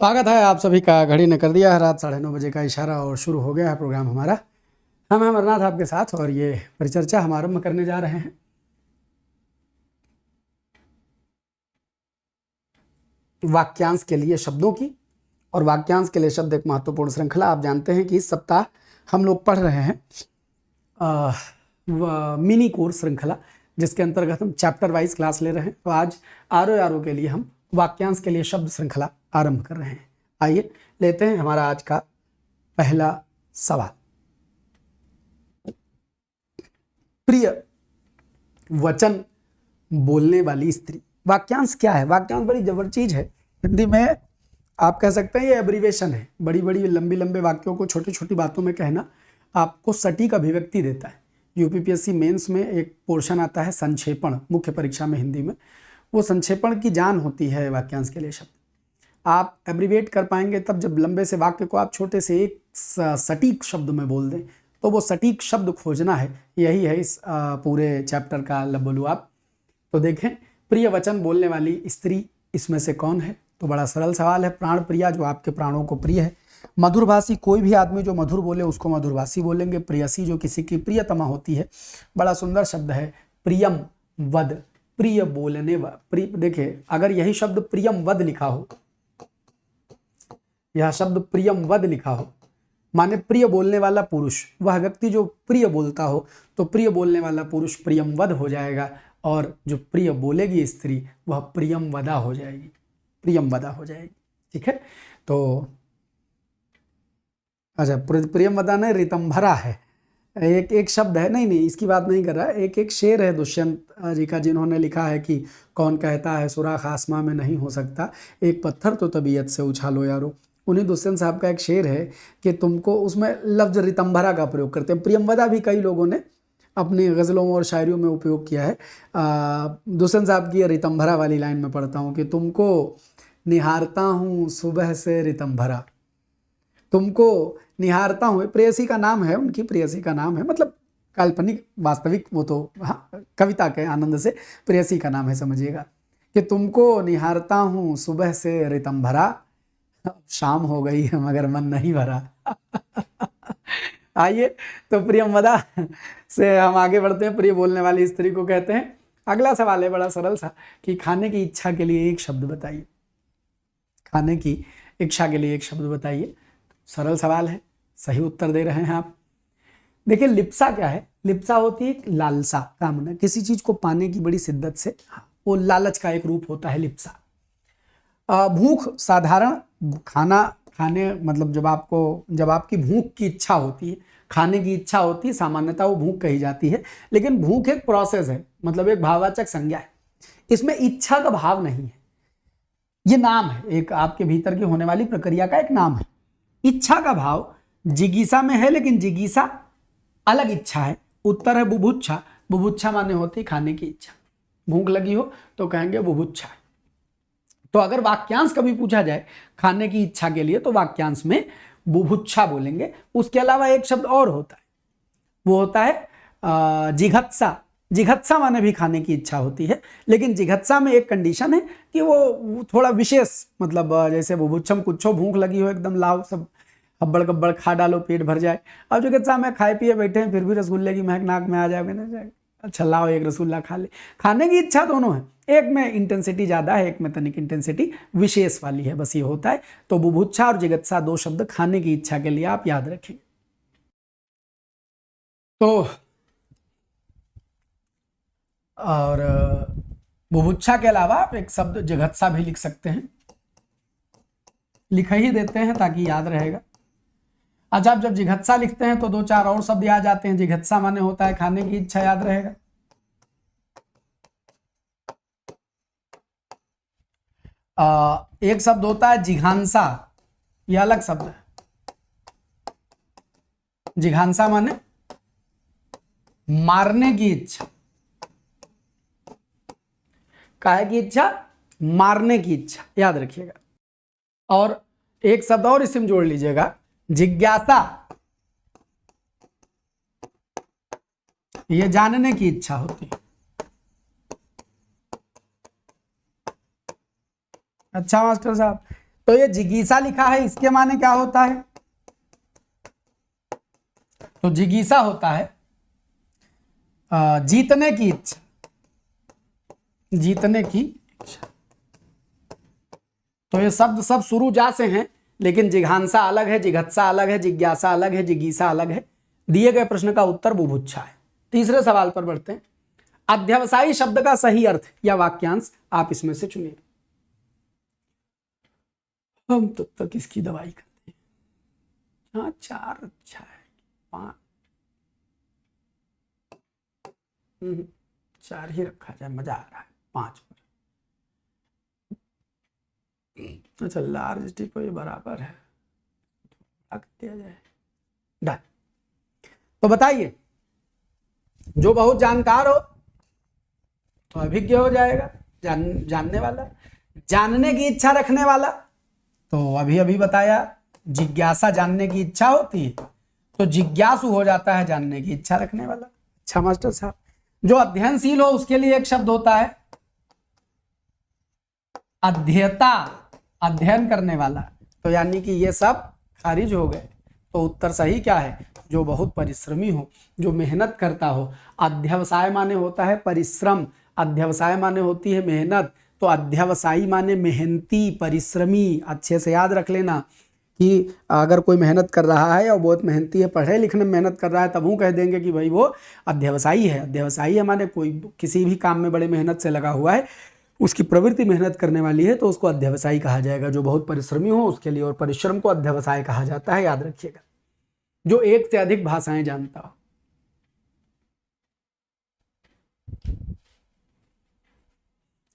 स्वागत है आप सभी का। घड़ी ने कर दिया है रात 9:30 का इशारा और शुरू हो गया है प्रोग्राम हमारा। हम हैं अमरनाथ आपके साथ और ये परिचर्चा हम आरंभ करने जा रहे हैं। वाक्यांश के लिए शब्दों की, और वाक्यांश के लिए शब्द एक महत्वपूर्ण श्रृंखला। आप जानते हैं कि इस सप्ताह हम लोग पढ़ रहे हैं मिनी कोर्स श्रृंखला, जिसके अंतर्गत हम चैप्टर वाइज क्लास ले रहे हैं। तो आज आरो के लिए हम वाक्यांश के लिए शब्द श्रृंखला आरंभ कर रहे हैं। आइए लेते हैं हमारा आज का पहला सवाल। प्रिय वचन बोलने वाली स्त्री। वाक्यांश क्या है? वाक्यांश बड़ी जबर चीज है। हिंदी में आप कह सकते हैं ये एब्रीवेशन है। बड़ी बड़ी लंबी लंबे वाक्यों को छोटी छोटी बातों में कहना आपको सटीक अभिव्यक्ति देता है। यूपीपीएससी मेंस में एक पोर्शन आता है संक्षेपण, मुख्य परीक्षा में हिंदी में। वो संक्षेपण की जान होती है वाक्यांश के लिए शब्द। आप एब्रीवेट कर पाएंगे तब जब लंबे से वाक्य को आप छोटे से एक सटीक शब्द में बोल दें। तो वो सटीक शब्द खोजना है, यही है इस पूरे चैप्टर का लबोलुआब। तो देखें, प्रिय वचन बोलने वाली स्त्री इसमें से कौन है? तो बड़ा सरल सवाल है। प्राण प्रिया, जो आपके प्राणों को प्रिय है। मधुरभाषी, कोई भी आदमी जो मधुर बोले उसको मधुरभाषी बोलेंगे। प्रियसी, जो किसी की प्रियतमा होती है। बड़ा सुंदर शब्द है प्रियम वद, प्रिय बोलने प्रिय। देखिए, अगर यही शब्द प्रियम वद लिखा हो, यह शब्द प्रियम वद लिखा हो, माने प्रिय बोलने वाला पुरुष, वह व्यक्ति जो प्रिय बोलता हो, तो प्रिय बोलने वाला पुरुष प्रियम वद हो जाएगा, और जो प्रिय बोलेगी स्त्री वह प्रियम वदा हो जाएगी, प्रियम वदा हो जाएगी। ठीक है, तो अच्छा, प्रियम वदा नहीं, रितंभरा है। एक शब्द है, नहीं इसकी बात नहीं कर रहा। एक शेर है दुष्यंत जी का, जिन्होंने लिखा है कि कौन कहता है सुराख आसमां में नहीं हो सकता, एक पत्थर तो तबीयत से उछालो यारो। उन्हीं दुष्यंत साहब का एक शेर है कि तुमको, उसमें लफ्ज रितंभरा का प्रयोग करते हैं। प्रियमवदा भी कई लोगों ने अपनी गज़लों और शायरियों में उपयोग किया है। दुष्यंत साहब की रितंभरा वाली लाइन में पढ़ता हूँ कि तुमको निहारता हूँ सुबह से रितंभरा, तुमको निहारता हूँ। प्रेयसी का नाम है, उनकी प्रेयसी का नाम है, मतलब काल्पनिक वास्तविक वो तो हाँ कविता के आनंद से प्रेयसी का नाम है, समझिएगा। कि तुमको निहारता हूँ सुबह से रितंभरा, शाम हो गई है मगर मन नहीं भरा। आइए, तो प्रियमवदा से हम आगे बढ़ते हैं। प्रिय बोलने वाली स्त्री को कहते हैं। अगला सवाल है बड़ा सरल सा कि खाने की इच्छा के लिए एक शब्द बताइए। खाने की इच्छा के लिए एक शब्द बताइए। सरल सवाल है, सही उत्तर दे रहे हैं आप। देखिए, लिप्सा क्या है? लिप्सा होती है लालसा, कामना, किसी चीज को पाने की बड़ी शिद्दत से, वो लालच का एक रूप होता है लिप्सा। भूख, साधारण खाना खाने, मतलब जब आपकी भूख की इच्छा होती है, खाने की इच्छा होती है, सामान्यतः वो भूख कही जाती है। लेकिन भूख एक प्रोसेस है, मतलब एक भाववाचक संज्ञा है। इसमें इच्छा का भाव नहीं है, ये नाम है, एक आपके भीतर की होने वाली प्रक्रिया का एक नाम है। इच्छा का भाव जिगीसा में है, लेकिन जिगीसा अलग इच्छा है। उत्तर है बुभुक्षा। बुभुक्षा माने होती खाने की इच्छा। भूख लगी हो तो कहेंगे बुभुक्षा। तो अगर वाक्यांश कभी पूछा जाए खाने की इच्छा के लिए, तो वाक्यांश में बुभुक्षा बोलेंगे। उसके अलावा एक शब्द और होता है, वो होता है जिघत्सा। जिघत्सा माने भी खाने की इच्छा होती है, लेकिन जिघत्सा में एक कंडीशन है कि वो थोड़ा विशेष, मतलब जैसे बुभुक्षम कुछो, भूख लगी हो एकदम, लाओ सब हब्बड़ गब्बड़ खा डालो, पेट भर जाए। अब जिघत्सा में खाए पिए बैठे हैं, फिर भी रसगुल्ले की महक नाक में आ जाएगा ना जाएगा, अच्छा लाओ एक रसगुल्ला खा ले। खाने की इच्छा दोनों है, एक में इंटेंसिटी ज्यादा है, एक में तनिक इंटेंसिटी विशेष वाली है, बस ये होता है। तो बुभुक्षा और जिगत्सा दो शब्द खाने की इच्छा के लिए आप याद रखेंगे। तो और बुभुक्षा के अलावा आप एक शब्द जिघत्सा भी लिख सकते हैं, लिख ही देते हैं ताकि याद रहेगा। अच्छा, आप जब जिघत्सा लिखते हैं तो दो चार और शब्द याद आते हैं। जिघत्सा माने होता है खाने की इच्छा, याद रहेगा। एक शब्द होता है जिघांसा, यह अलग शब्द है। जिघांसा माने मारने की इच्छा, काहे की इच्छा? मारने की इच्छा, याद रखिएगा। और एक शब्द और इसमें जोड़ लीजिएगा, जिज्ञासा। ये जानने की इच्छा होती है। अच्छा मास्टर साहब, तो ये जिगीसा लिखा है, इसके माने क्या होता है? तो जिगीसा होता है जीतने की इच्छा, जीतने की इच्छा। तो ये शब्द सब शुरू जा से हैं, लेकिन जिघांसा अलग है, जिघत्सा अलग है, जिज्ञासा अलग है, जिगीसा अलग है। दिए गए प्रश्न का उत्तर बुभुक्षा है। तीसरे सवाल पर बढ़ते हैं। अध्यवसायी शब्द का सही अर्थ या वाक्यांश आप इसमें से चुनिए। हम तब तक इसकी दवाई करते हैं। हाँ, 4 अच्छा है, 5 4 ही रखा जाए, मजा आ रहा है 5 पर। अच्छा, लार्ज टी को ये बराबर है, रख दिया जाए, डन। तो बताइए, जो बहुत जानकार हो तो अभिज्ञ हो जाएगा, जानने वाला। जानने की इच्छा रखने वाला, तो अभी अभी बताया जिज्ञासा जानने की इच्छा होती है, तो जिज्ञासु हो जाता है जानने की इच्छा रखने वाला। अच्छा मास्टर साहब, जो अध्ययनशील हो उसके लिए एक शब्द होता है अध्येता, अध्ययन करने वाला। तो यानी कि ये सब खारिज हो गए। तो उत्तर सही क्या है? जो बहुत परिश्रमी हो, जो मेहनत करता हो। अध्यवसाय माने होता है परिश्रम, अध्यवसाय माने होती है मेहनत। तो अध्यवसायी माने मेहनती, परिश्रमी। अच्छे से याद रख लेना कि अगर कोई मेहनत कर रहा है और बहुत मेहनती है, पढ़े लिखने में मेहनत कर रहा है, तब वो कह देंगे कि भाई वो अध्यवसायी है। अध्यवसायी है माने कोई किसी भी काम में बड़े मेहनत से लगा हुआ है, उसकी प्रवृत्ति मेहनत करने वाली है, तो उसको अध्यवसायी कहा जाएगा। जो बहुत परिश्रमी हो उसके लिए, और परिश्रम को अध्यवसाय कहा जाता है, याद रखिएगा। जो एक से अधिक भाषाएं जानता हो।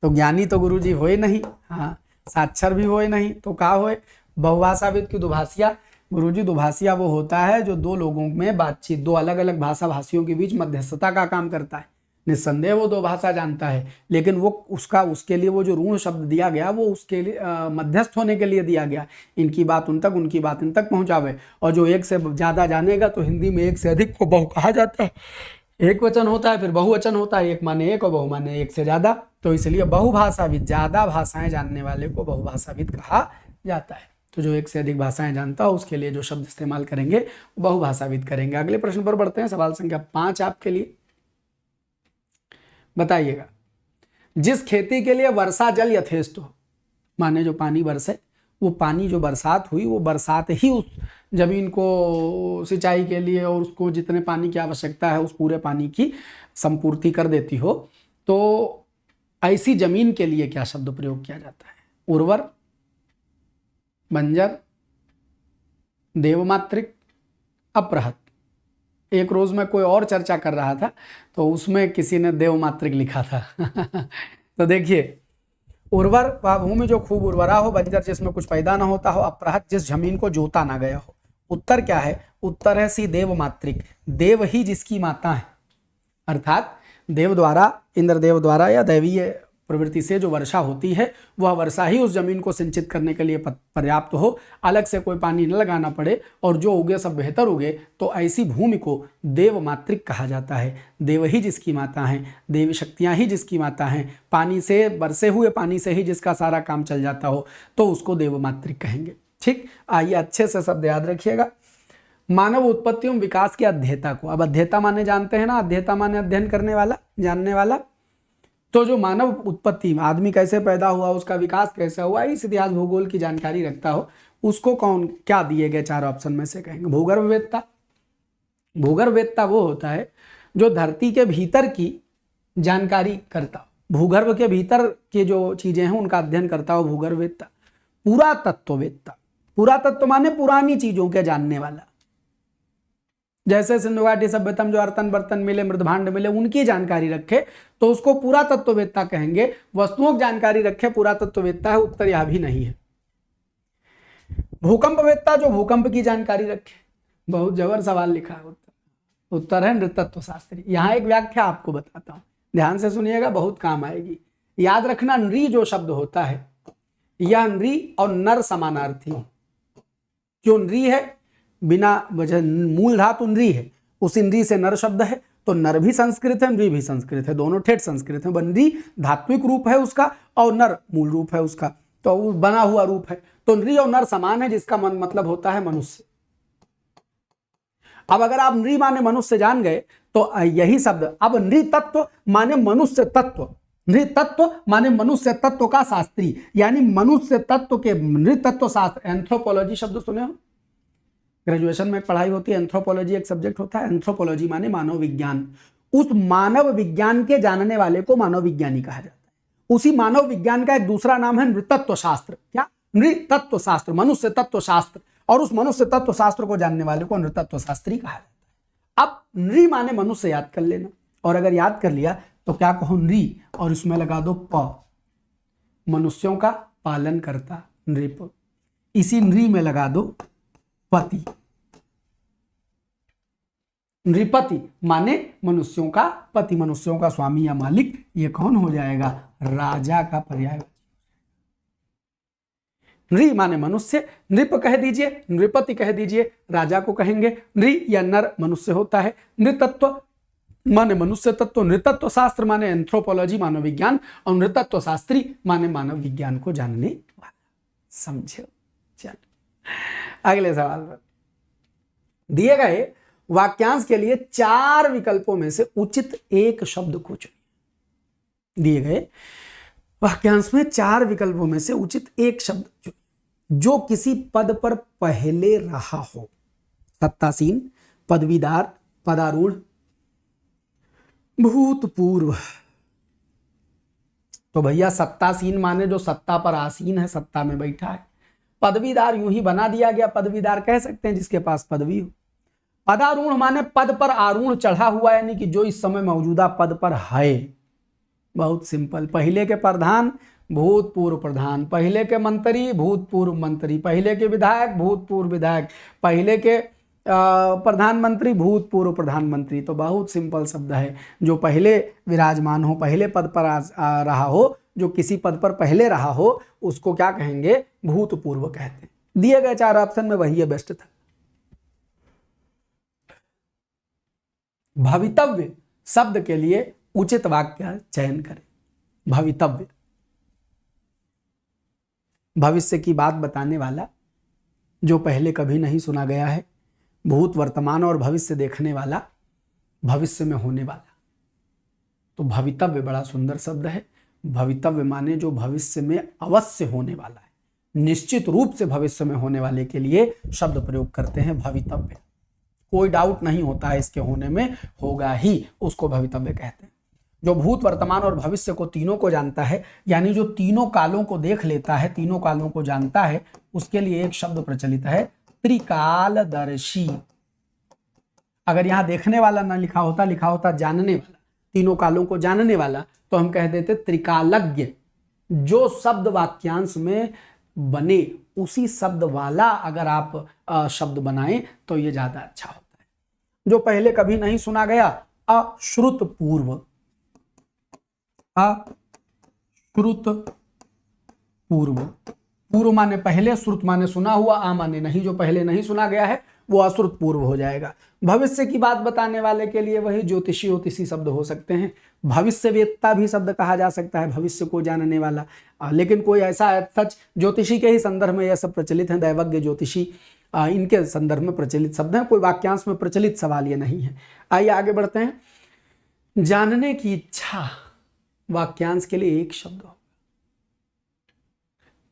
तो ज्ञानी तो गुरुजी होए नहीं, हाँ, साक्षर भी होए नहीं, तो का होए? बहुभाषाविद की दुभाषिया। गुरुजी दुभाषिया वो होता है जो दो लोगों में बातचीत, दो अलग अलग भाषा भाषियों के बीच मध्यस्थता का काम करता है। निस्संदेह वो 2 भाषा जानता है, लेकिन वो उसके लिए वो जो ऋण शब्द दिया गया वो उसके लिए मध्यस्थ होने के लिए दिया गया। इनकी बात उन तक, उनकी बात इन तक पहुंचावे। और जो एक से ज़्यादा जानेगा, तो हिंदी में एक से अधिक को बहु कहा जाता है। एक वचन होता है, फिर बहुवचन होता है, एक माने एक और बहु माने एक से ज़्यादा। तो इसलिए बहुभाषाविद, ज़्यादा भाषाएं जानने वाले को बहुभाषाविद कहा जाता है। तो जो एक से अधिक भाषाएं जानता हो उसके लिए जो शब्द इस्तेमाल करेंगे वो बहुभाषाविद करेंगे। अगले प्रश्न पर बढ़ते हैं। सवाल संख्या 5 आपके लिए। बताइएगा, जिस खेती के लिए वर्षा जल यथेष्ट हो, माने जो पानी बरसे, वो पानी जो बरसात हुई वो बरसात ही उस जमीन को सिंचाई के लिए और उसको जितने पानी की आवश्यकता है उस पूरे पानी की संपूर्ति कर देती हो, तो ऐसी जमीन के लिए क्या शब्द प्रयोग किया जाता है? उर्वर, बंजर, देवमात्रिक, अपृहत। एक रोज में कोई और चर्चा कर रहा था तो उसमें किसी ने देवमात्रिक लिखा था। तो देखिए, उर्वर वह भूमि जो खूब उर्वरा हो, बंजर जिसमें कुछ पैदा ना होता हो, अपृहत जिस जमीन को जोता ना गया हो। उत्तर क्या है? उत्तर है सी, देवमात्रिक। देव ही जिसकी माता है, अर्थात देव द्वारा, इंद्रदेव द्वारा या दैवीय प्रवृत्ति से जो वर्षा होती है वह वर्षा ही उस जमीन को सिंचित करने के लिए पर्याप्त हो, अलग से कोई पानी न लगाना पड़े और जो उगे सब बेहतर उगे, तो ऐसी भूमि को देवमात्रिक कहा जाता है। देव ही जिसकी माता हैं, देवी शक्तियाँ ही जिसकी माता हैं, पानी से, बरसे हुए पानी से ही जिसका सारा काम चल जाता हो, तो उसको देवमात्रिक कहेंगे। ठीक, आइए अच्छे से शब्द याद रखिएगा। मानव उत्पत्ति एवं विकास की अध्येता को, अब अध्येता माने जानते हैं ना, अध्येता माने अध्ययन करने वाला, जानने वाला। तो जो मानव उत्पत्ति, आदमी कैसे पैदा हुआ, उसका विकास कैसे हुआ, इस इतिहास भूगोल की जानकारी रखता हो, उसको कौन क्या दिए गए 4 ऑप्शन में से कहेंगे? भूगर्भवेत्ता। भूगर्भवेत्ता वो होता है जो धरती के भीतर की जानकारी करता हो, भूगर्भ के भीतर के जो चीजें हैं उनका अध्ययन करता हो, भूगर्भवेत्ता। पुरातत्ववेत्ता, पुरातत्व माने पुरानी चीजों के जानने वाला, जैसे सिंधु घाटी सभ्यता में जो अर्तन बर्तन मिले, मृदभांड मिले, उनकी जानकारी रखे तो उसको पुरातत्ववेत्ता कहेंगे। वस्तुओं की जानकारी रखे पुरातत्ववेत्ता है, उत्तर यह भी नहीं है। भूकंपवेत्ता जो भूकंप की जानकारी रखे, बहुत जबर सवाल लिखा है, उत्तर है नृतत्व शास्त्री। यहाँ एक व्याख्या आपको बताता हूँ, ध्यान से सुनिएगा, बहुत काम आएगी। याद रखना, नृ जो शब्द होता है यह नृ और नर समानार्थी। क्यों नृ है? बिना वजह, मूल धातु नृ है, उस नृ से नर शब्द है, तो नर भी संस्कृत है, नृ भी संस्कृत है, दोनों ठेठ संस्कृत है। नृ धात्विक रूप है उसका और नर मूल रूप है उसका, तो बना हुआ रूप है। तो नृ और नर समान है, जिसका मतलब होता है मनुष्य। अब अगर आप नृ माने मनुष्य जान गए तो यही शब्द अब नृतत्व माने मनुष्य तत्व, नृतत्व माने मनुष्य तत्व का शास्त्री, यानी मनुष्य तत्व के नृतत्व शास्त्र। एंथ्रोपोलॉजी शब्द सुने हो, ग्रेजुएशन में पढ़ाई होती है, एंथ्रोपोलॉजी एक सब्जेक्ट होता है। एंथ्रोपोलॉजी माने मानव विज्ञान, उस मानव विज्ञान के जानने वाले को मानव विज्ञानी कहा जाता है। उसी मानव विज्ञान का एक दूसरा नाम है नृतत्व शास्त्र। क्या? नृतत्व शास्त्र, मनुष्य तत्व शास्त्र, और उस मनुष्य तत्व शास्त्र को जानने वाले को नृतत्व शास्त्री कहा जाता है। अब नृ माने मनुष्य याद कर लेना, और अगर याद कर लिया तो क्या कहो, नृ और इसमें लगा दो प, मनुष्यों का पालन करता नृप, इसी नृ में लगा दो पति, नृपति माने मनुष्यों का पति, मनुष्यों का स्वामी या मालिक। ये कौन हो जाएगा? राजा का पर्याय। नृ माने मनुष्य, नृप कह दीजिए, नृपति कह दीजिए, राजा को कहेंगे। नृ या नर मनुष्य होता है। नृतत्व माने मनुष्य तत्व, नृतत्व शास्त्र माने एंथ्रोपोलॉजी मानव विज्ञान, और नृतत्व शास्त्री माने मानव विज्ञान को जानने वाला। समझो? चलो अगले सवाल पर। दिए गए वाक्यांश के लिए 4 विकल्पों में से उचित एक शब्द को चुनिए। दिए गए वाक्यांश में 4 विकल्पों में से उचित एक शब्द चुनिए जो किसी पद पर पहले रहा हो। सत्तासीन, पदवीदार, पदारूढ़, भूतपूर्व। तो भैया सत्तासीन माने जो सत्ता पर आसीन है, सत्ता में बैठा है। पदवीदार यूं ही बना दिया गया, पदवीदार कह सकते हैं जिसके पास पदवी हो। पदारूढ़ माने पद पर आरूढ़ चढ़ा हुआ, यानी कि जो इस समय मौजूदा पद पर है। बहुत सिंपल। पहले के प्रधान, भूतपूर्व प्रधान, पहले के मंत्री, भूतपूर्व मंत्री, पहले के विधायक, भूतपूर्व विधायक, पहले के प्रधानमंत्री, भूतपूर्व प्रधानमंत्री। तो बहुत सिंपल शब्द है, जो पहले विराजमान हो, पहले पद पर रहा हो, जो किसी पद पर पहले रहा हो, उसको क्या कहेंगे? भूतपूर्व कहते हैं। दिए गए 4 ऑप्शन में वही है बेस्ट था। भवितव्य शब्द के लिए उचित वाक्य चयन करें। भवितव्य, भविष्य की बात बताने वाला, जो पहले कभी नहीं सुना गया है। भूत, वर्तमान और भविष्य देखने वाला, भविष्य में होने वाला। तो भवितव्य बड़ा सुंदर शब्द है। भवितव्य माने जो भविष्य में अवश्य होने वाला है, निश्चित रूप से भविष्य में होने वाले के लिए शब्द प्रयोग करते हैं भवितव्य। कोई डाउट नहीं होता है इसके होने में, होगा ही, उसको भवितव्य कहते हैं। जो भूत, वर्तमान और भविष्य को तीनों को जानता है, यानी जो तीनों कालों को देख लेता है, तीनों कालों को जानता है, उसके लिए एक शब्द प्रचलित है, त्रिकालदर्शी। अगर यहां देखने वाला ना लिखा होता, लिखा होता जानने वाला, तीनों कालों को जानने वाला, तो हम कह देते त्रिकालज्ञ। जो शब्द वाक्यांश में बने उसी शब्द वाला अगर आप शब्द बनाएं तो ये ज्यादा अच्छा होता है। जो पहले कभी नहीं सुना गया, अश्रुतपूर्व। अश्रुतपूर्व, पूर्व माने पहले, श्रुत माने सुना हुआ, आ माने नहीं, जो पहले नहीं सुना गया है वो अश्रुतपूर्व हो जाएगा। भविष्य की बात बताने वाले के लिए वही ज्योतिषी, ज्योतिषी शब्द हो सकते हैं। भविष्यवेत्ता भी शब्द कहा जा सकता है, भविष्य को जानने वाला। लेकिन कोई ऐसा सच ज्योतिषी के ही संदर्भ में यह सब प्रचलित है, दैवज्ञ, ज्योतिषी, इनके संदर्भ में प्रचलित शब्द है। कोई वाक्यांश में प्रचलित सवाल ये नहीं है। आइए आगे बढ़ते हैं। जानने की इच्छा वाक्यांश के लिए एक शब्द हो।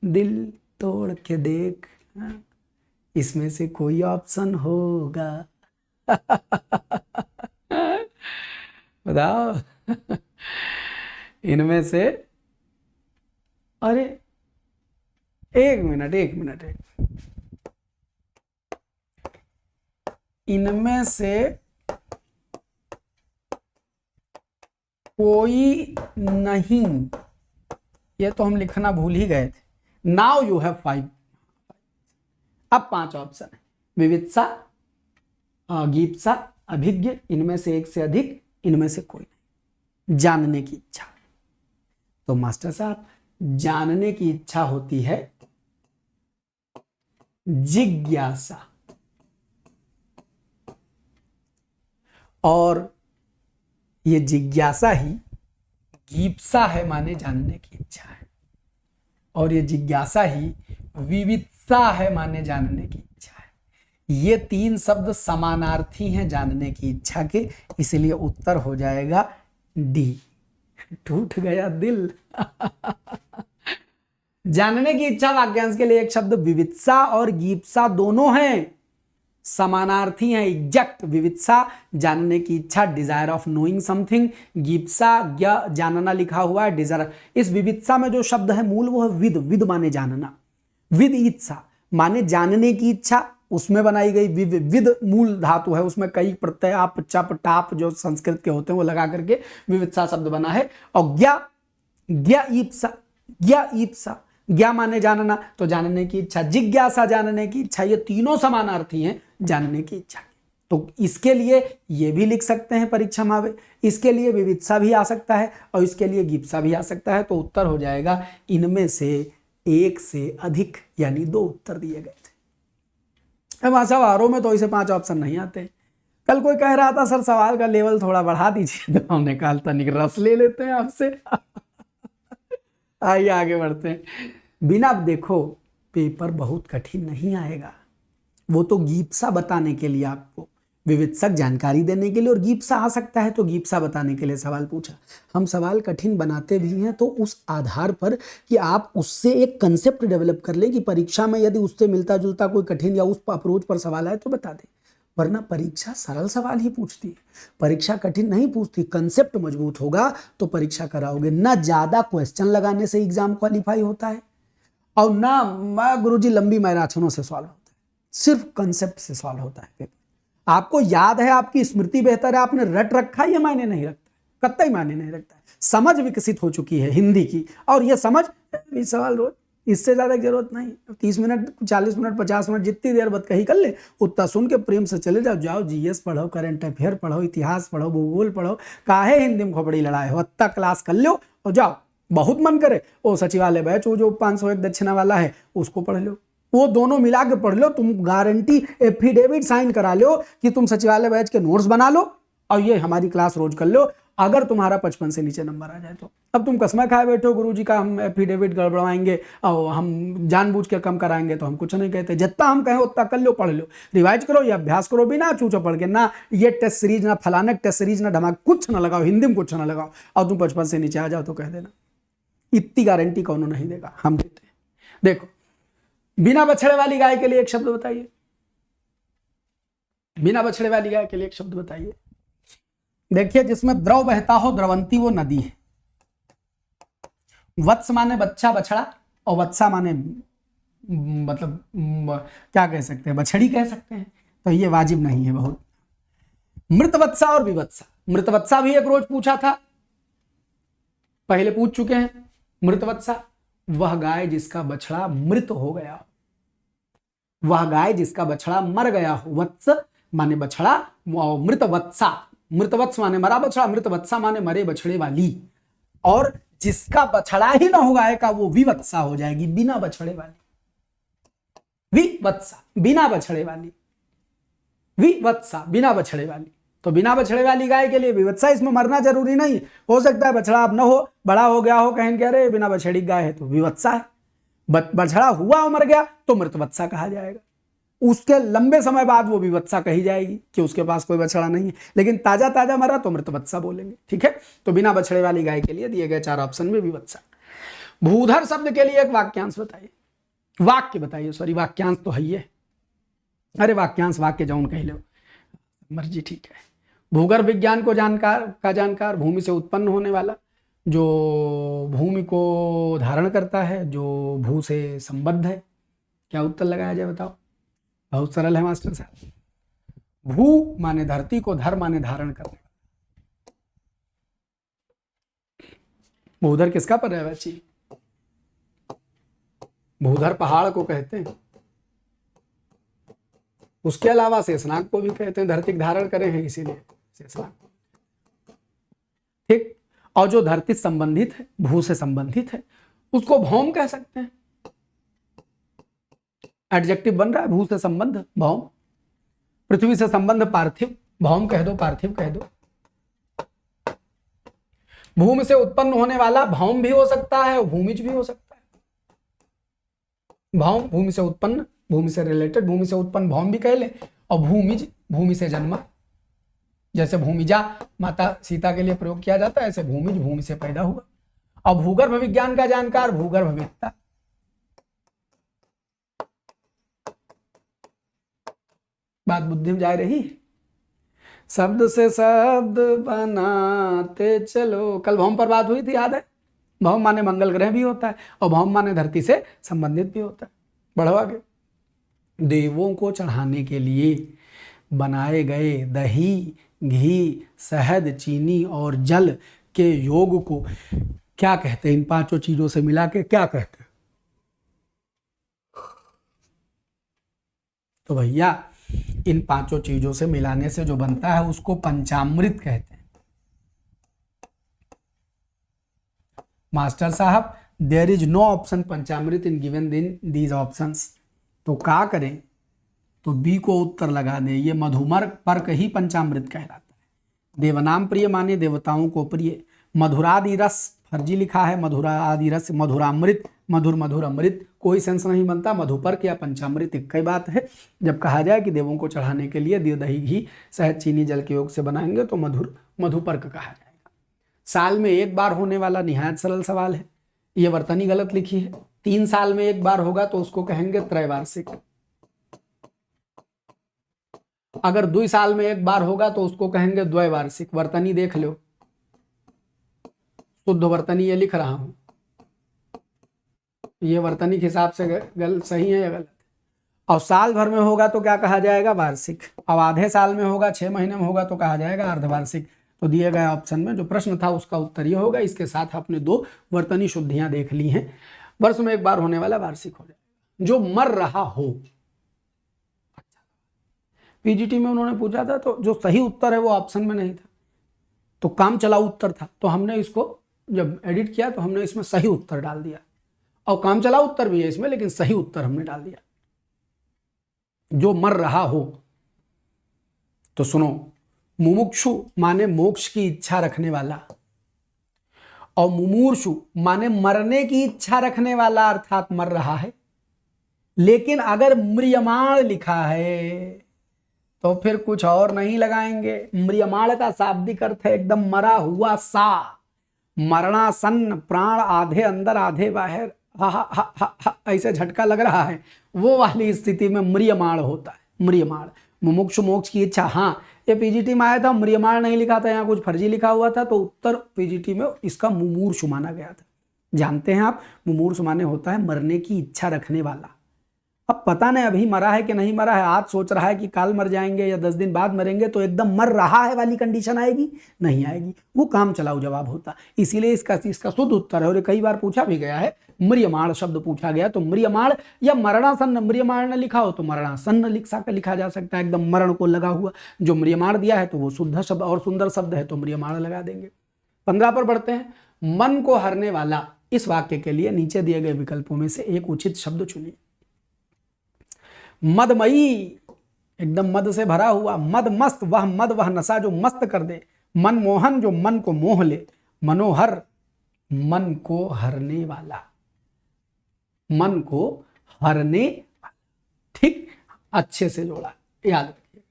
दिल तोड़ के देख, इसमें से कोई ऑप्शन होगा? बताओ। इनमें से, अरे एक मिनट, इनमें से कोई नहीं, ये तो हम लिखना भूल ही गए थे। Now you have 5। अब 5 ऑप्शन है। विवित्सा, गीप्सा, अभिज्ञ, इनमें से एक से अधिक, इनमें से कोई नहीं। जानने की इच्छा। तो मास्टर साहब, जानने की इच्छा होती है जिज्ञासा, और ये जिज्ञासा ही गीप्सा है, माने जानने की इच्छा है, और ये जिज्ञासा ही विवित्सा है माने जानने की इच्छा है। ये तीन शब्द समानार्थी हैं जानने की इच्छा के, इसलिए उत्तर हो जाएगा डी। टूट गया दिल। जानने की इच्छा वाक्यांश के लिए एक शब्द विवित्सा और गीप्सा दोनों हैं, समानार्थी हैं एग्जैक्ट। विवित्सा जानने की इच्छा, डिजायर ऑफ नोइंग समथिंग। गीप्सा जानना लिखा हुआ है, डिजायर। इस विवित्सा में जो शब्द है मूल वो है विद। विद माने जानना, विद इच्छा माने जानने की इच्छा, उसमें बनाई गई विद मूल धातु है, उसमें कई प्रत्यय आप चप टाप जो संस्कृत के होते हैं वो लगा करके विवित्सा शब्द बना है। और ज्ञा ईप्सा, ज्ञा माने जानना, तो जानने की इच्छा, जिज्ञासा जानने की इच्छा, ये तीनों समानार्थी हैं जानने की इच्छा। तो इसके लिए ये भी लिख सकते हैं परीक्षा में आवे, इसके लिए विवित्सा भी आ सकता है और इसके लिए गिप्सा भी आ सकता है। तो उत्तर हो जाएगा इनमें से एक से अधिक, यानी 2 उत्तर दिए गए थे। अब आशा आरो में तो इसे 5 ऑप्शन नहीं आते। कल कोई कह रहा था सर सवाल का लेवल थोड़ा बढ़ा दीजिए, तो हमने कहा तनिक रस ले लेते हैं आपसे। आइए आगे बढ़ते हैं। बिना देखो पेपर बहुत कठिन नहीं आएगा, वो तो गीप्सा बताने के लिए, आपको विवित्सक जानकारी देने के लिए, और गीप्सा आ सकता है तो गीप्सा बताने के लिए सवाल पूछा। हम सवाल कठिन बनाते भी हैं तो उस आधार पर कि आप उससे एक कंसेप्ट डेवलप कर लें कि परीक्षा में यदि उससे मिलता जुलता कोई कठिन या उस अप्रोच पर सवाल आए तो बता दें, वरना परीक्षा सरल सवाल ही पूछती है, परीक्षा कठिन नहीं पूछती। कंसेप्ट मजबूत होगा तो परीक्षा कराओगे। ना ज्यादा क्वेश्चन लगाने से एग्जाम क्वालिफाई होता है और ना गुरुजी लंबी मैराथनों से सॉल्व होता है, सिर्फ कंसेप्ट से सॉल्व होता है पेपर। आपको याद है, आपकी स्मृति बेहतर है, आपने रट रखा, ये मायने नहीं रखता, कतई मायने नहीं रखता है। समझ विकसित हो चुकी है हिंदी की, और ये समझ सवाल रोज, इससे ज्यादा जरूरत नहीं। 30 मिनट 40 मिनट 50 मिनट जितनी देर बत कही कर ले, उतना सुन के प्रेम से चले जाओ जीएस पढ़ो, करंट अफेयर पढ़ो, इतिहास पढ़ो, भूगोल पढ़ो, काहे हिंदी में खोपड़ी लड़ाए हो, उतना क्लास कर लो और जाओ। बहुत मन करे वो सचिवालय बैच, वो जो 501 दक्षिणा वाला है उसको पढ़ लो, वो दोनों मिला के पढ़ लो। तुम गारंटी एफिडेविट साइन करा लो कि तुम सचिवालय बैच के नोट्स बना लो और ये हमारी क्लास रोज कर लो। अगर तुम्हारा 55 से नीचे नंबर आ जाए तो अब तुम कसमा खाए बैठो गुरुजी का हम एफिडेविट गड़बड़ाएंगे और हम जानबूझ के कम कराएंगे, तो हम कुछ नहीं कहते। जितना हम कहें उतना कर लो, पढ़ लो, रिवाइज करो या अभ्यास करो, बिना चूचो पढ़ के। ना ये टेस्ट सीरीज, ना फलाने टेस्ट सीरीज, ना धमाक, कुछ ना लगाओ, हिंदी में कुछ ना लगाओ, और तुम 55 से नीचे आ जाओ तो कह देना। इतनी गारंटी कौन नहीं देगा, हम देते हैं। देखो, बिना बछड़े वाली गाय के लिए एक शब्द बताइए, बिना बछड़े वाली गाय के लिए एक शब्द बताइए। देखिए, जिसमें द्रव बहता हो, द्रवंती, वो नदी है। वत्स माने बच्चा, बछड़ा, और वत्सा माने मतलब क्या कह सकते हैं, बछड़ी कह सकते हैं, तो ये वाजिब नहीं है बहुत। मृतवत्सा और विवत्सा, मृतवत्सा भी एक रोज पूछा था, पहले पूछ चुके हैं। मृतवत्सा वह गाय जिसका बछड़ा मृत हो गया हो, वह गाय जिसका बछड़ा मर गया हो। वत्स माने बछड़ा, मृतवत्सा, मृतवत्स माने मरा बछड़ा, मृतवत्सा माने मरे बछड़े वाली। और जिसका बछड़ा ही ना हो गाय का, वो विवत्सा हो जाएगी, बिना बछड़े वाली। विवत्सा बिना बछड़े वाली, विवत्सा बिना बछड़े वाली। तो बिना बछड़े वाली गाय के लिए विवत्सा, इसमें मरना जरूरी नहीं, हो सकता है बछड़ा अब न हो, बड़ा हो गया हो, कहें कह रहे बिना बछड़ी गाय है तो विवत्सा है। बछड़ा हुआ और मर गया तो मृतवत्सा कहा जाएगा। उसके लंबे समय बाद वो विवत्सा कही जाएगी कि उसके पास कोई बछड़ा नहीं है, लेकिन ताजा ताजा मरा तो मृतवत्सा बोलेंगे। ठीक है, तो बिना बछड़े वाली गाय के लिए दिए गए 4 ऑप्शन में विवत्सा। भूधर शब्द के लिए एक वाक्यांश बताइए, वाक्य बताइए, सॉरी वाक्यांश तो है ये, अरे वाक्यांश वाक्य जौन कह लो मर्जी, ठीक है। भूगर्भ विज्ञान को जानकार, भूमि से उत्पन्न होने वाला, जो भूमि को धारण करता है, जो भू से संबद्ध है। क्या उत्तर लगाया जाए बताओ? बहुत सरल है मास्टर साहब। भू माने धरती को, धर माने धारण करने। भूधर किसका पर्यायवाची? भूधर पहाड़ को कहते हैं, उसके अलावा शेषनाग को भी कहते हैं, धरती धारण करे हैं इसीलिए शेषनाग। ठीक, और जो धरती संबंधित है, भू से संबंधित है, उसको भौम कह सकते हैं। एडजेक्टिव बन रहा है, भू से संबंध भौम, पृथ्वी से संबंध पार्थिव, भौम कह दो, पार्थिव कह दो। भूमि से उत्पन्न होने वाला भौम भी हो सकता है और भूमिज भी हो सकता है। भौम भूमि से उत्पन्न, भूमि से रिलेटेड, भूमि से उत्पन्न भौम भी कह ले, और भूमिज भूमि से जन्मा। जैसे भूमिजा माता सीता के लिए प्रयोग किया जाता है, ऐसे भूमिज भूमि से पैदा हुआ। और भूगर्भ विज्ञान का जानकार भूगर्भवेत्ता। बात बुद्धि में जा रही। शब्द से शब्द बनाते चलो। कल भौम पर बात हुई थी, याद है? भौम माने मंगल ग्रह भी होता है, और भौम माने धरती से संबंधित भी होता है। बढ़ो आगे। देवों को चढ़ाने के लिए बनाए गए दही, घी, शहद, चीनी और जल के योग को क्या कहते हैं? इन पांचों चीजों से मिला के क्या कहते हैं? तो भैया इन पांचों चीजों से मिलाने से जो बनता है उसको पंचामृत कहते हैं। मास्टर साहब, there is no option panchamrit in given in these options. तो क्या करें? तो बी को उत्तर लगा दे। ये मधुमर पर्क ही पंचामृत कहलाता है। देवनाम प्रिय माने देवताओं को प्रिय। मधुरादि रस फर्जी लिखा है, मधुरादि रस मधुरामृत, मधुर मधुर अमृत, कोई सेंस नहीं बनता। मधुपर्क या पंचामृत एक ही बात है। जब कहा जाए कि देवों को चढ़ाने के लिए दही, घी, शहद, चीनी, जल के योग से बनाएंगे तो मधुपर्क कहा जाएगा। साल में एक बार होने वाला निहायत सरल सवाल है। ये वर्तनी गलत लिखी है। 3 साल में एक बार होगा तो उसको कहेंगे त्रैवार्षिक। अगर 2 साल में एक बार होगा तो उसको कहेंगे द्वैवार्षिक। वर्तनी देख लो, शुद्ध वर्तनी ये लिख रहा हूं। ये वर्तनी के हिसाब से सही है या गलत? और साल भर में होगा तो क्या कहा जाएगा? वार्षिक। अब आधे साल में होगा, 6 महीने में होगा तो कहा जाएगा अर्धवार्षिक। तो दिए गए ऑप्शन में जो प्रश्न था उसका उत्तर ये होगा। इसके साथ आपने 2 वर्तनी शुद्धियां देख ली हैं। वर्ष में एक बार होने वाला वार्षिक हो जाएगा। जो मर रहा हो। पीजीटी में उन्होंने पूछा था तो जो सही उत्तर है वो ऑप्शन में नहीं था, तो काम चलाऊ उत्तर था। तो हमने इसको जब एडिट किया तो हमने इसमें सही उत्तर डाल दिया। और काम चलाऊ उत्तर भी है इसमें, लेकिन सही उत्तर हमने डाल दिया। जो मर रहा हो। तो सुनो, मुमुक्षु माने मोक्ष की इच्छा रखने वाला, और मुमूर्षु माने मरने की इच्छा रखने वाला, अर्थात मर रहा है। लेकिन अगर म्रियमाण लिखा है तो फिर कुछ और नहीं लगाएंगे। म्रियमाण का शाब्दिक अर्थ है एकदम मरा हुआ सा, मरणासन्न, प्राण आधे अंदर आधे बाहर, हा हा हा हा हा ऐसे झटका लग रहा है, वो वाली स्थिति में म्रियमाण होता है। म्रियमाण मुमुक्षु मोक्ष की इच्छा। हाँ, ये पीजीटी में आया था, म्रियमाण नहीं लिखा था, यहाँ कुछ फर्जी लिखा हुआ था, तो उत्तर पीजीटी में इसका मुमूर्षु माना गया था। जानते हैं आप, मुमूर्षु माने होता है मरने की इच्छा रखने वाला। अब पता नहीं अभी मरा है कि नहीं मरा है, आज सोच रहा है कि कल मर जाएंगे या 10 दिन बाद मरेंगे, तो एकदम मर रहा है वाली कंडीशन आएगी? नहीं आएगी, वो काम चलाऊ जवाब होता। इसीलिए इसका शुद्ध उत्तर है। और कई बार पूछा भी गया है, म्रियमाण शब्द पूछा गया तो म्रियमाण या मरणासन्न, म्रियमाण न लिखा हो तो मरणासन्न लिखा जा सकता है, एकदम मरण को लगा हुआ। जो म्रियमाण दिया है तो वो शुद्ध शब्द और सुंदर शब्द है तो म्रियमाण लगा देंगे। 15 पर बढ़ते हैं। मन को हरने वाला। इस वाक्य के लिए नीचे दिए गए विकल्पों में से एक उचित शब्द चुनिए। मदमयी, एकदम मद से भरा हुआ। मद मस्त, वह मद वह नशा जो मस्त कर दे। मनमोहन, जो मन को मोह ले। मनोहर, मन को हरने वाला। मन को हरने वाला, ठीक, अच्छे से जोड़ा, याद रखिए।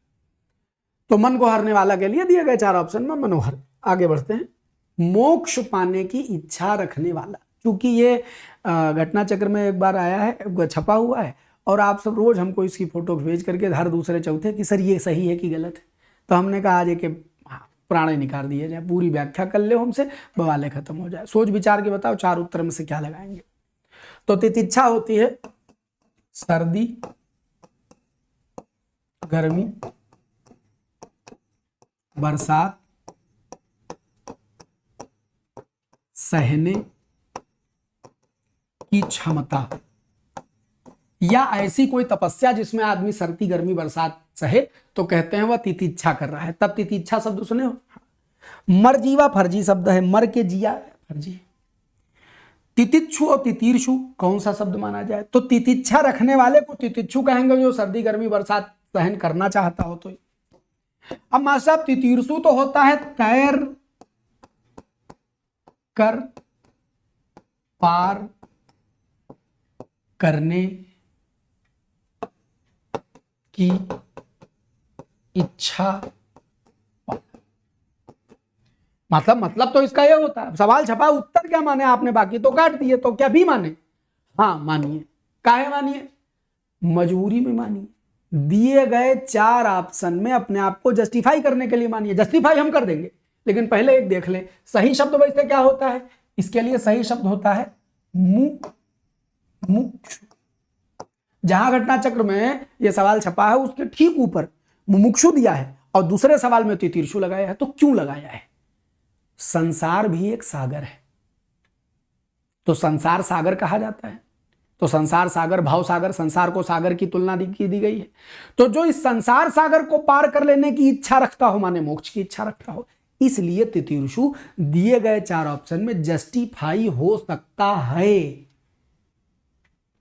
तो मन को हरने वाला के लिए दिए गए 4 ऑप्शन में मनोहर। आगे बढ़ते हैं। मोक्ष पाने की इच्छा रखने वाला। क्योंकि ये घटना चक्र में एक बार आया है, छपा हुआ है, और आप सब रोज हमको इसकी फोटो भेज करके हर दूसरे चौथे कि सर ये सही है कि गलत है। तो हमने कहा आज एक प्राणे निकाल दिए जाए, पूरी व्याख्या कर ले हमसे, बवाले खत्म हो जाए। सोच विचार के बताओ 4 उत्तर में से क्या लगाएंगे। तो तितिक्षा होती है सर्दी, गर्मी, बरसात, सहने की क्षमता, या ऐसी कोई तपस्या जिसमें आदमी सर्दी, गर्मी, बरसात सहे तो कहते हैं वह तितिक्षा कर रहा है। तब तितिक्षा शब्द सुने हो? मरजीवा फर्जी शब्द है, मर के जिया फर्जी। तितिक्षु और तितीर्षु कौन सा शब्द माना जाए? तो तितिक्षा रखने वाले को तितिक्षु कहेंगे जो सर्दी, गर्मी, बरसात सहन करना चाहता हो। तो अब मास्टर साहब तितीर्षु तो होता है तैर कर पार करने की इच्छा, मतलब तो इसका ये होता है, सवाल छपा उत्तर क्या माने आपने, बाकी तो काट दिए, तो क्या भी माने? हाँ मानिए। काहे मानिए? मजबूरी में मानिए। दिए गए 4 ऑप्शन में अपने आप को जस्टिफाई करने के लिए मानिए। जस्टिफाई हम कर देंगे, लेकिन पहले एक देख ले सही शब्द वैसे क्या होता है। इसके लिए सही शब्द होता है मुमुक्षु। जहां घटना चक्र में यह सवाल छपा है उसके ठीक ऊपर मुमुक्षु दिया है और दूसरे सवाल में तितीर्षु लगाया है। तो क्यों लगाया है? संसार भी एक सागर है, तो संसार सागर कहा जाता है। तो संसार सागर, भाव सागर, संसार को सागर की तुलना दी गई है। तो जो इस संसार सागर को पार कर लेने की इच्छा रखता हो, माने मोक्ष की इच्छा रखता हो, इसलिए तितीर्षु दिए गए 4 ऑप्शन में जस्टिफाई हो सकता है।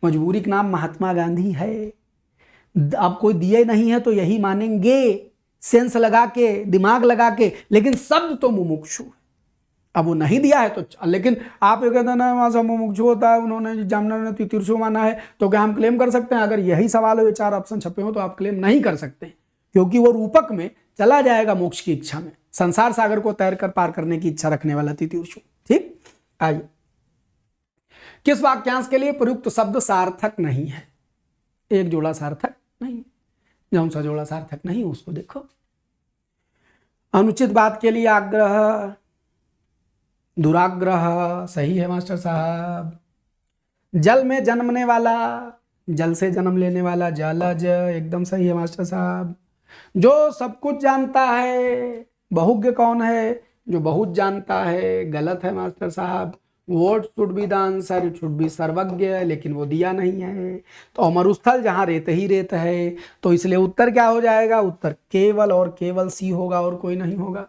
मजबूरी का नाम महात्मा गांधी है। अब कोई दिए नहीं है तो यही मानेंगे, सेंस लगा के, दिमाग लगा के, लेकिन शब्द तो मुमुक्षु है। अब वो नहीं दिया है तो, लेकिन आप ये कहते हैं ना वहां से मुमुक्षु होता है, उन्होंने एग्जामिनर ने तितीर्षु माना है, तो क्या हम क्लेम कर सकते हैं? अगर यही सवाल हो, ये 4 ऑप्शन छपे हो, तो आप क्लेम नहीं कर सकते, क्योंकि वो रूपक में चला जाएगा मोक्ष की इच्छा में, संसार सागर को तैर कर पार करने की इच्छा रखने वाला तितीर्षु। ठीक, आइए, किस वाक्यांश के लिए प्रयुक्त शब्द सार्थक नहीं है? एक जोड़ा सार्थक नहीं, जौन सा जोड़ा सार्थक नहीं उसको देखो। अनुचित बात के लिए आग्रह, दुराग्रह, सही है मास्टर साहब। जल में जन्मने वाला, जल से जन्म लेने वाला, जलज, एकदम सही है मास्टर साहब। जो सब कुछ जानता है, बहुज्ञ कौन है? जो बहुत जानता है, गलत है मास्टर साहब। Vote should be the answer, it should be सर्वज्ञ, लेकिन वो दिया नहीं है। तो मरुस्थल जहां रेत ही रेत है, तो इसलिए उत्तर क्या हो जाएगा? उत्तर केवल और केवल सी होगा और कोई नहीं होगा।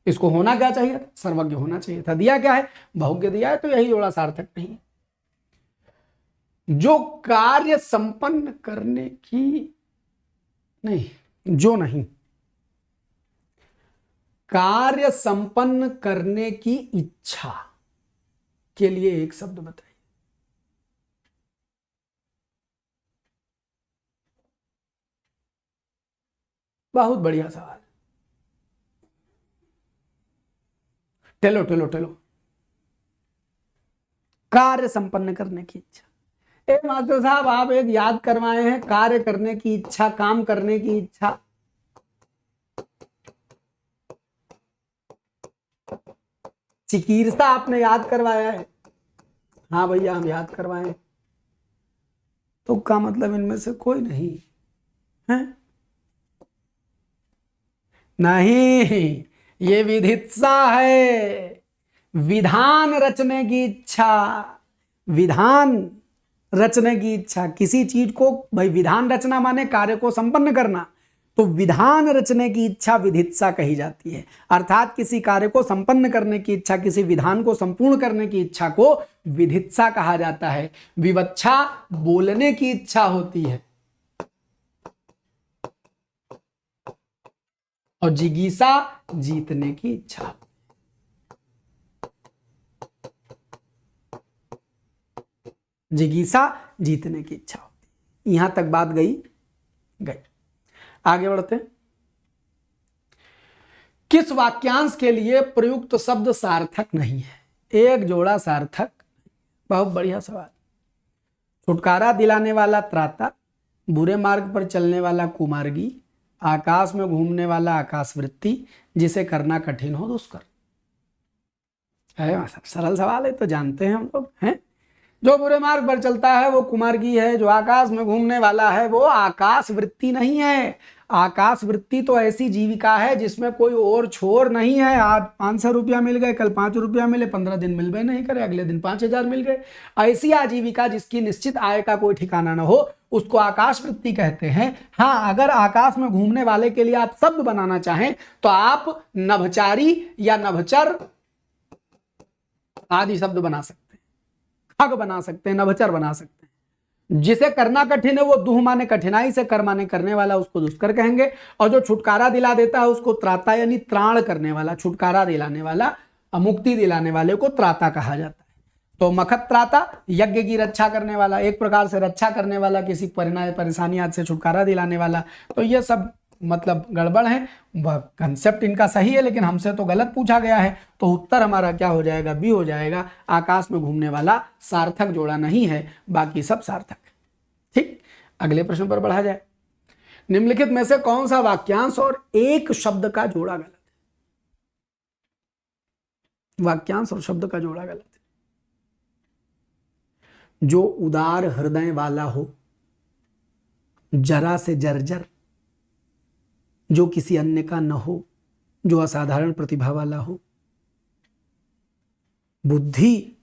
इसको होना क्या चाहिए था? सर्वज्ञ होना चाहिए था। दिया क्या है? बहुज्ञ दिया है, तो यही जोड़ा सार्थक नहीं। जो कार्य संपन्न करने की नहीं, जो नहीं, कार्य संपन्न करने की इच्छा के लिए एक शब्द बताइए। बहुत बढ़िया सवाल। टेलो टेलो टेलो, कार्य संपन्न करने की इच्छा। एक मास्टर साहब आप एक याद करवाए हैं, कार्य करने की इच्छा, काम करने की इच्छा। चिकित्सा आपने याद करवाया है। हाँ भैया हम याद करवाए। तो का मतलब इनमें से कोई नहीं है? नहीं, ये विधित्सा है, विधान रचने की इच्छा। विधान रचने की इच्छा, किसी चीज को, भाई विधान रचना माने कार्य को संपन्न करना, तो विधान रचने की इच्छा विधित्सा कही जाती है। अर्थात किसी कार्य को संपन्न करने की इच्छा, किसी विधान को संपूर्ण करने की इच्छा को विधित्सा कहा जाता है। विवच्छा बोलने की इच्छा होती है और जिगीसा जीतने की इच्छा। जिगीसा जीतने की इच्छा होती है। यहां तक बात गई। आगे बढ़ते हैं। किस वाक्यांश के लिए प्रयुक्त शब्द सार्थक नहीं है? एक जोड़ा सार्थक। बहुत बढ़िया सवाल। छुटकारा दिलाने वाला त्राता, बुरे मार्ग पर चलने वाला कुमार्गी, आकाश में घूमने वाला आकाशवृत्ति, जिसे करना कठिन हो दुष्कर। सरल सवाल है, तो जानते हैं हम लोग हैं। जो बुरे मार्ग पर चलता है वो कुमार्गी है, जो आकाश में घूमने वाला है वो आकाश वृत्ति नहीं है। आकाश वृत्ति तो ऐसी जीविका है जिसमें कोई और छोर नहीं है। आज 500 रुपया मिल गए, कल 5 रुपया मिले, 15 दिन मिल गए नहीं करे, अगले दिन 5000 मिल गए। ऐसी आजीविका जिसकी निश्चित आय का कोई ठिकाना ना हो, उसको आकाश वृत्ति कहते हैं। हाँ, अगर आकाश में घूमने वाले के लिए आप शब्द बनाना चाहें तो आप नभचारी या नभचर आदि शब्द बना सकते हैं, खग बना सकते हैं, नभचर बना सकते हैं। जिसे करना कठिन है वो दुह माने कठिनाई से, कर माने करने वाला, उसको दुष्कर कहेंगे। और जो छुटकारा दिला देता है उसको त्राता यानी त्राण करने वाला, छुटकारा दिलाने वाला, मुक्ति दिलाने वाले को त्राता कहा जाता है। तो मखत्राता यज्ञ की रक्षा करने वाला, एक प्रकार से रक्षा करने वाला, किसी परेशानी आदि से छुटकारा दिलाने वाला। तो ये सब मतलब गड़बड़ है, कंसेप्ट इनका सही है लेकिन हमसे तो गलत पूछा गया है। तो उत्तर हमारा क्या हो जाएगा, बी हो जाएगा। आकाश में घूमने वाला सार्थक जोड़ा नहीं है, बाकी सब सार्थक है। ठीक, अगले प्रश्न पर बढ़ा जाए। निम्नलिखित में से कौन सा वाक्यांश और एक शब्द का जोड़ा गलत है? वाक्यांश और शब्द का जोड़ा गलत है। जो उदार हृदय वाला हो, जरा से जर्जर, जो किसी अन्य का न हो, जो असाधारण प्रतिभा वाला हो, बुद्धि।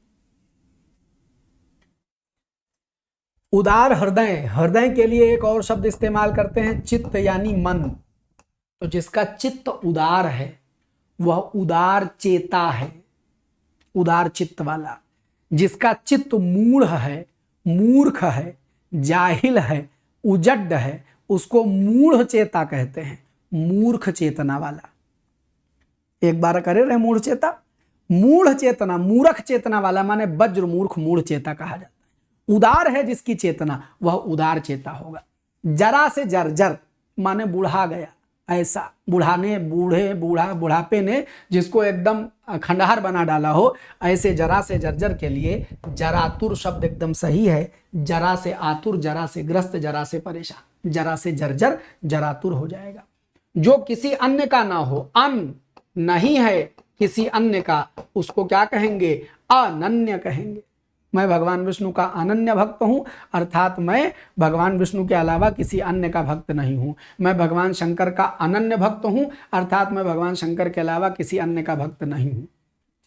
उदार हृदय, हृदय के लिए एक और शब्द इस्तेमाल करते हैं, चित्त यानी मन। तो जिसका चित्त उदार है वह उदार चेता है, उदार चित्त वाला। जिसका चित्त मूढ़ है, मूर्ख है, जाहिल है, उजड्ड है, उसको मूढ़ चेता कहते हैं, मूर्ख चेतना वाला। एक बार करे रहे मूढ़ चेता, मूढ़ चेतना, मूर्ख चेतना वाला माने वज्र मूर्ख, मूढ़ चेता कहा जाता है। उदार है जिसकी चेतना, वह उदार चेता होगा। जरा से जर्जर माने बुढ़ा गया, ऐसा बुढ़ापे ने जिसको एकदम खंडहर बना डाला हो, ऐसे जरा से जर्जर के लिए जरातुर शब्द एकदम सही है। जरा से आतुर, जरा से ग्रस्त, जरा से परेशान, जरा से जर्जर जरातुर हो जाएगा। जो किसी अन्य का ना हो, अन नहीं है किसी अन्य का, उसको क्या कहेंगे, अनन्य कहेंगे। मैं भगवान विष्णु का अनन्य भक्त हूं, अर्थात मैं भगवान विष्णु के अलावा किसी अन्य का भक्त नहीं हूं। मैं भगवान शंकर का अनन्य भक्त हूं, अर्थात मैं भगवान शंकर के अलावा किसी अन्य का भक्त नहीं हूं।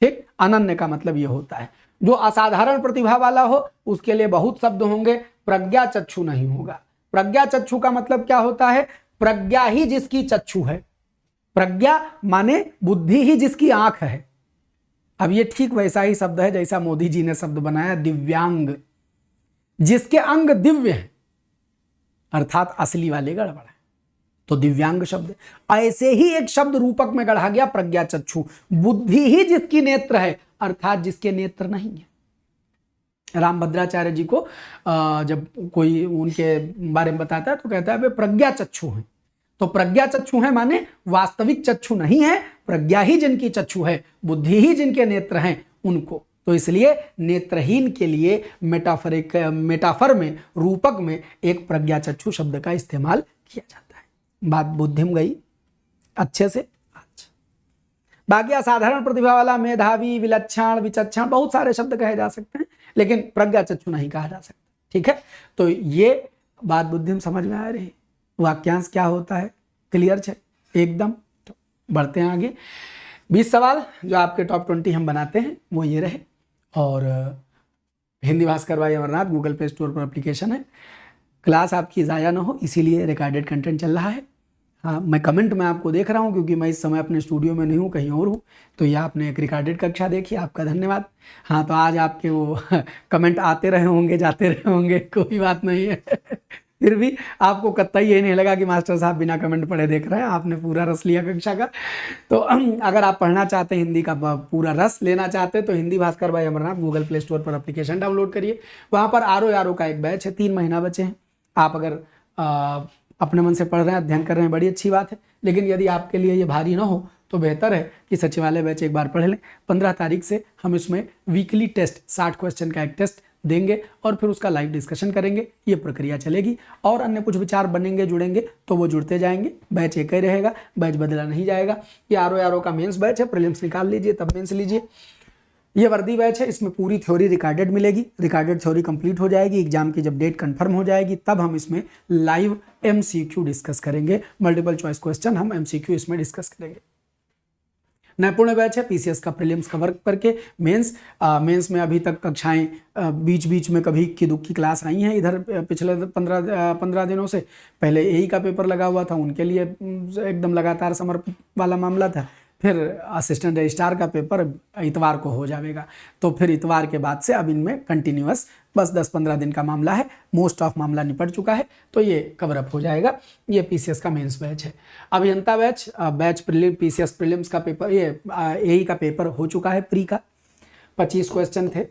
ठीक, अनन्य का मतलब यह होता है। जो असाधारण प्रतिभा वाला हो उसके लिए बहुत शब्द होंगे, प्रज्ञा चक्षु नहीं होगा। प्रज्ञा चक्षु का मतलब क्या होता है, प्रज्ञा ही जिसकी चक्षु है। प्रज्ञा माने बुद्धि ही जिसकी आंख है। अब ये ठीक वैसा ही शब्द है जैसा मोदी जी ने शब्द बनाया दिव्यांग, जिसके अंग दिव्य हैं, अर्थात असली वाले गड़बड़ है, तो दिव्यांग शब्द। ऐसे ही एक शब्द रूपक में गढ़ा गया प्रज्ञा चक्षु, बुद्धि ही जिसकी नेत्र है, अर्थात जिसके नेत्र नहीं है। रामभद्राचार्य जी को जब कोई उनके बारे में बताता है तो कहता है वे प्रज्ञा चक्षु हैं। तो प्रज्ञा चक्षु है माने वास्तविक चक्षु नहीं है, प्रज्ञा ही जिनकी चक्षु है, बुद्धि ही जिनके नेत्र हैं उनको। तो इसलिए नेत्रहीन के लिए मेटाफर में, रूपक में एक प्रज्ञा चक्षु शब्द का इस्तेमाल किया जाता है। बात बुद्धिम गई अच्छे से। अच्छा, बाकी असाधारण प्रतिभा वाला, मेधावी, विलक्षण, विचक्षण, बहुत सारे शब्द कहे जा सकते हैं, लेकिन प्रज्ञा चक्षु नहीं कहा जा सकता। ठीक है, तो ये बात बुद्धिम समझ में आ रही। वाक्यांश क्या होता है, क्लियर है एकदम। तो बढ़ते हैं आगे। 20 सवाल जो आपके टॉप 20 हम बनाते हैं वो ये रहे। और हिंदी भास्कर भाई अमरनाथ गूगल प्ले स्टोर पर एप्लीकेशन है। क्लास आपकी ज़ाया ना हो इसीलिए रिकॉर्डेड कंटेंट चल रहा है। हाँ, मैं कमेंट में आपको देख रहा हूँ क्योंकि मैं इस समय अपने स्टूडियो में नहीं हूँ, कहीं और हूँ। तो ये आपने एक रिकॉर्डेड कक्षा देखी, आपका धन्यवाद। हाँ, तो आज आपके वो कमेंट आते रहे होंगे, जाते रहे होंगे, कोई बात नहीं है। फिर भी आपको कतई ये नहीं लगा कि मास्टर साहब बिना कमेंट पढ़े देख रहे हैं, आपने पूरा रस लिया कक्षा का। तो अगर आप पढ़ना चाहते हैं, हिंदी का पूरा रस लेना चाहते हैं, तो हिंदी भास्कर भाई अमरनाथ गूगल प्ले स्टोर पर एप्लीकेशन डाउनलोड करिए। वहाँ पर आरओ का एक बैच है, 3 महीना बचे हैं। आप अगर अपने मन से पढ़ रहे हैं, अध्ययन कर रहे हैं, बड़ी अच्छी बात है। लेकिन यदि आपके लिए ये भारी ना हो तो बेहतर है कि सचिवालय बैच एक बार पढ़ लें। 15 तारीख से हम इसमें वीकली टेस्ट, 60 क्वेश्चन का एक टेस्ट देंगे और फिर उसका लाइव डिस्कशन करेंगे। ये प्रक्रिया चलेगी और अन्य कुछ विचार बनेंगे, जुड़ेंगे तो वो जुड़ते जाएंगे। बैच एक ही रहेगा, बैच बदला नहीं जाएगा। ये आरओ का मेंस बैच है, प्रीलिम्स निकाल लीजिए तब मेंस लीजिए। ये वर्दी बैच है, इसमें पूरी थ्योरी रिकॉर्डेड मिलेगी। रिकॉर्डेड थ्योरी कंप्लीट हो जाएगी, एग्जाम की जब डेट कंफर्म हो जाएगी तब हम इसमें लाइव MCQ डिस्कस करेंगे। मल्टीपल चॉइस क्वेश्चन हम MCQ इसमें डिस्कस करेंगे। नैपुण्य बैच है, PCS का प्रीलिम्स कवर करके मेंस में अभी तक कक्षाएं बीच बीच में कभी इक्की दुक्की क्लास आई हैं। इधर पिछले 15 दिनों से पहले AE का पेपर लगा हुआ था, उनके लिए एकदम लगातार समर्पित वाला मामला था। फिर असिस्टेंट रजिस्ट्रार का पेपर इतवार को हो जाएगा, तो फिर इतवार के बाद से अब इनमें कंटिन्यूअस बस 10-15 दिन का मामला है। मोस्ट ऑफ मामला निपट चुका है, तो ये कवर अप हो जाएगा। ये PCS का मेंस बैच है। अभियंता बैच PCS प्रीलिम्स का पेपर, ये AE का पेपर हो चुका है। प्री का 25 क्वेश्चन थे,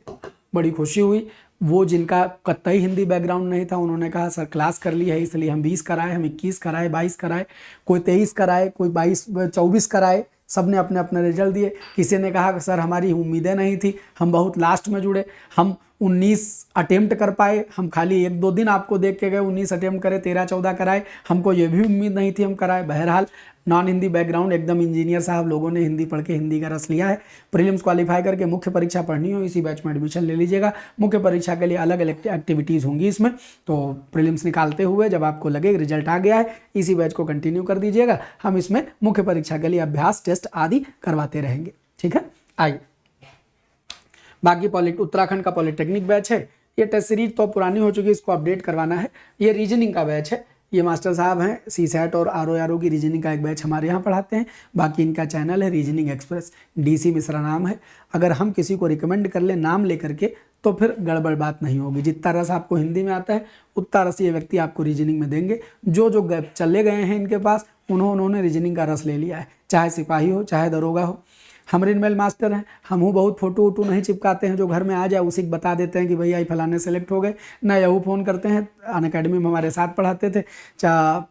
बड़ी खुशी हुई। वो जिनका कतई हिंदी बैकग्राउंड नहीं था उन्होंने कहा सर क्लास कर ली है इसलिए हम 20 कराए, हम 21 कराए, 22 कराए, कोई 23 कराए, कोई 22 24 कराए, सब ने अपने अपने रिजल्ट दिए। किसी ने कहा कि सर हमारी उम्मीदें नहीं थी, हम बहुत लास्ट में जुड़े, हम 19 अटेम्प्ट कर पाए, हम खाली 1-2 दिन आपको देख के गए, 19 अटेम्प्ट करे, 13-14 कराए, हमको ये भी उम्मीद नहीं थी हम कराए। बहरहाल नॉन हिंदी बैकग्राउंड एकदम इंजीनियर साहब लोगों ने हिंदी पढ़ के हिंदी का रस लिया है। प्रीलिम्स क्वालिफाई करके मुख्य परीक्षा पढ़नी हो इसी बैच में एडमिशन ले लीजिएगा। मुख्य परीक्षा के लिए अलग अलग एक्टिविटीज़ होंगी इसमें, तो प्रीलिम्स निकालते हुए जब आपको लगे रिजल्ट आ गया है इसी बैच को कंटिन्यू कर दीजिएगा। हम इसमें मुख्य परीक्षा के लिए अभ्यास टेस्ट आदि करवाते रहेंगे। ठीक है, आइए बाकी उत्तराखंड का पॉलिटेक्निक बैच है। ये टेस्ट सीरीज तो पुरानी हो चुकी है, इसको अपडेट करवाना है। ये रीजनिंग का बैच है, ये मास्टर साहब हैं CSAT और RO की रीजनिंग का एक बैच हमारे यहाँ पढ़ाते हैं। बाकी इनका चैनल है रीजनिंग एक्सप्रेस, DC मिश्रा नाम है। अगर हम किसी को रिकमेंड कर ले नाम लेकर के तो फिर गड़बड़ बात नहीं होगी। जितना रस आपको हिंदी में आता है उतना रस ये व्यक्ति आपको रीजनिंग में देंगे। जो चले गए हैं इनके पास उन्होंने रीजनिंग का रस ले लिया है, चाहे सिपाही हो चाहे दरोगा हो। हम रिनमेल मास्टर हैं, हम बहुत फोटो वोटो नहीं चिपकाते हैं, जो घर में आ जाए उसी को बता देते हैं कि भैया फलाने सेलेक्ट हो गए। ना यहू फ़ोन करते हैं, अनअकैडमी में हमारे साथ पढ़ाते थे,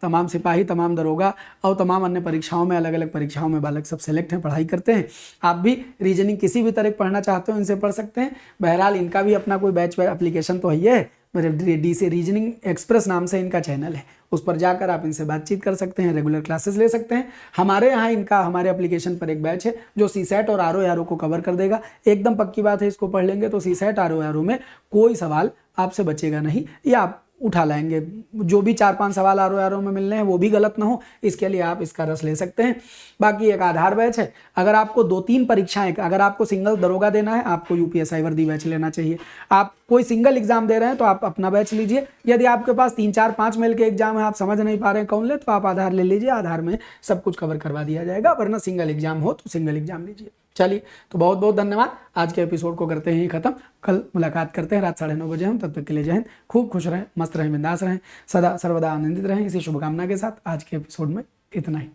तमाम सिपाही, तमाम दरोगा और तमाम अन्य परीक्षाओं में, अलग अलग परीक्षाओं में बालक सब सेलेक्ट हैं, पढ़ाई करते हैं। आप भी रीजनिंग किसी भी तरह पढ़ना चाहते हो इनसे पढ़ सकते हैं। बहरहाल इनका भी अपना कोई बैच एप्लीकेशन तो है, मेरे DC रीजनिंग एक्सप्रेस नाम से इनका चैनल है, उस पर जाकर आप इनसे बातचीत कर सकते हैं, रेगुलर क्लासेस ले सकते हैं। हमारे यहाँ हमारे एप्लीकेशन पर एक बैच है जो CSAT और RO को कवर कर देगा। एकदम पक्की बात है, इसको पढ़ लेंगे तो CSAT RO में कोई सवाल आपसे बचेगा नहीं, या आप उठा लाएंगे। जो भी 4-5 सवाल RO में मिलने हैं वो भी गलत ना हो, इसके लिए आप इसका रस ले सकते हैं। बाकी एक आधार बैच है, अगर आपको 2-3 परीक्षाएं, अगर आपको सिंगल दरोगा देना है आपको UPSI वर्दी बैच लेना चाहिए। आप कोई सिंगल एग्जाम दे रहे हैं तो आप अपना बैच लीजिए। यदि आपके पास 3-4-5 मेल के एग्जाम है, आप समझ नहीं पा रहे हैं कौन ले, तो आप आधार ले लीजिए, आधार में सब कुछ कवर करवा दिया जाएगा। वरना सिंगल एग्जाम हो तो सिंगल एग्जाम लीजिए। चलिए, तो बहुत बहुत धन्यवाद। आज के एपिसोड को करते हैं खत्म, कल मुलाकात करते हैं रात 9:30 बजे हम। तब तक के लिए जय हिंद, खूब खुश रहें, मस्त रहें, बिंदास रहें, सदा सर्वदा आनंदित रहें। इसी शुभकामना के साथ आज के एपिसोड में इतना ही।